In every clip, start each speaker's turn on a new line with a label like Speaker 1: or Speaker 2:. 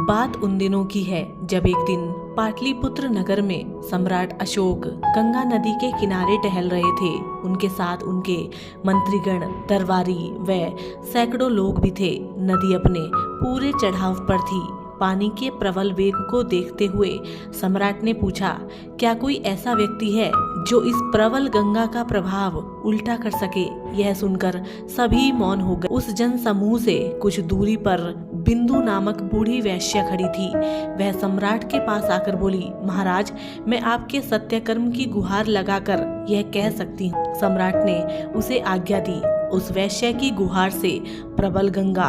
Speaker 1: बात उन दिनों की है जब एक दिन पाटलिपुत्र नगर में सम्राट अशोक गंगा नदी के किनारे टहल रहे थे। उनके साथ उनके मंत्रीगण, दरबारी व सैकड़ों लोग भी थे। नदी अपने पूरे चढ़ाव पर थी। पानी के प्रबल वेग को देखते हुए सम्राट ने पूछा, क्या कोई ऐसा व्यक्ति है जो इस प्रबल गंगा का प्रभाव उल्टा कर सके? यह सुनकर सभी मौन हो गए। उस जन समूह से कुछ दूरी पर बिंदु नामक बूढ़ी वैश्य खड़ी थी। वह सम्राट के पास आकर बोली, महाराज, मैं आपके सत्यकर्म की गुहार लगाकर यह कह सकती हूँ। सम्राट ने उसे आज्ञा दी। उस वैश्य की गुहार से प्रबल गंगा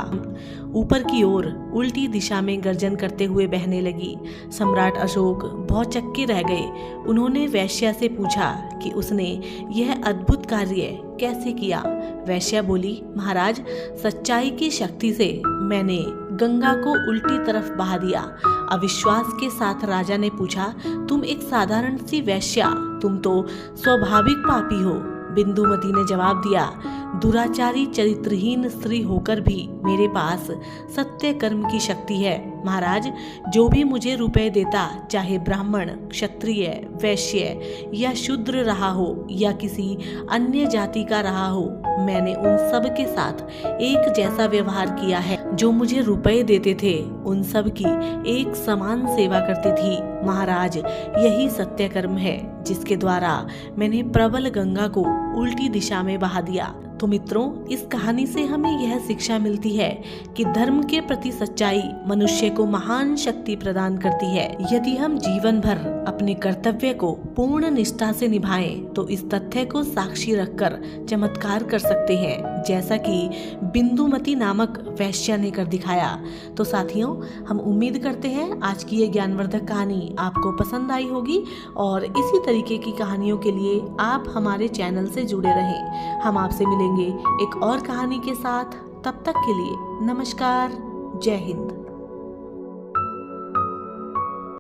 Speaker 1: ऊपर की ओर उल्टी दिशा में गर्जन करते हुए बहने लगी। सम्राट अशोक भौचक्के रह गए। उन्होंने वैश्य से पूछा कि उसने यह अद्भुत कार्य कैसे किया। वैश्य बोली, महाराज, सच्चाई की शक्ति से मैंने गंगा को उल्टी तरफ बहा दिया। अविश्वास के साथ राजा ने पूछा, तुम एक साधारण सी वैश्या, तुम तो स्वाभाविक पापी हो। बिंदुमती ने जवाब दिया, दुराचारी चरित्रहीन स्त्री होकर भी मेरे पास सत्य कर्म की शक्ति है। महाराज, जो भी मुझे रुपए देता, चाहे ब्राह्मण, क्षत्रिय, वैश्य या शूद्र रहा हो या किसी अन्य जाति का रहा हो, मैंने उन सब के साथ एक जैसा व्यवहार किया है। जो मुझे रुपए देते थे उन सब की एक समान सेवा करती थी। महाराज, यही सत्य कर्म है जिसके द्वारा मैंने प्रबल गंगा को उल्टी दिशा में बहा दिया। तो मित्रों, इस कहानी से हमें यह शिक्षा मिलती है कि धर्म के प्रति सच्चाई मनुष्य को महान शक्ति प्रदान करती है। यदि हम जीवन भर अपने कर्तव्य को पूर्ण निष्ठा से निभाएं, तो इस तथ्य को साक्षी रखकर चमत्कार कर सकते हैं, जैसा कि बिंदुमती नामक वैश्य ने कर दिखाया। तो साथियों, हम उम्मीद करते हैं आज की ये ज्ञानवर्धक कहानी आपको पसंद आई होगी और इसी तरीके की कहानियों के लिए आप हमारे चैनल से जुड़े रहें। हम आपसे मिलेंगे एक और कहानी के साथ। तब तक के लिए नमस्कार, जय हिंद।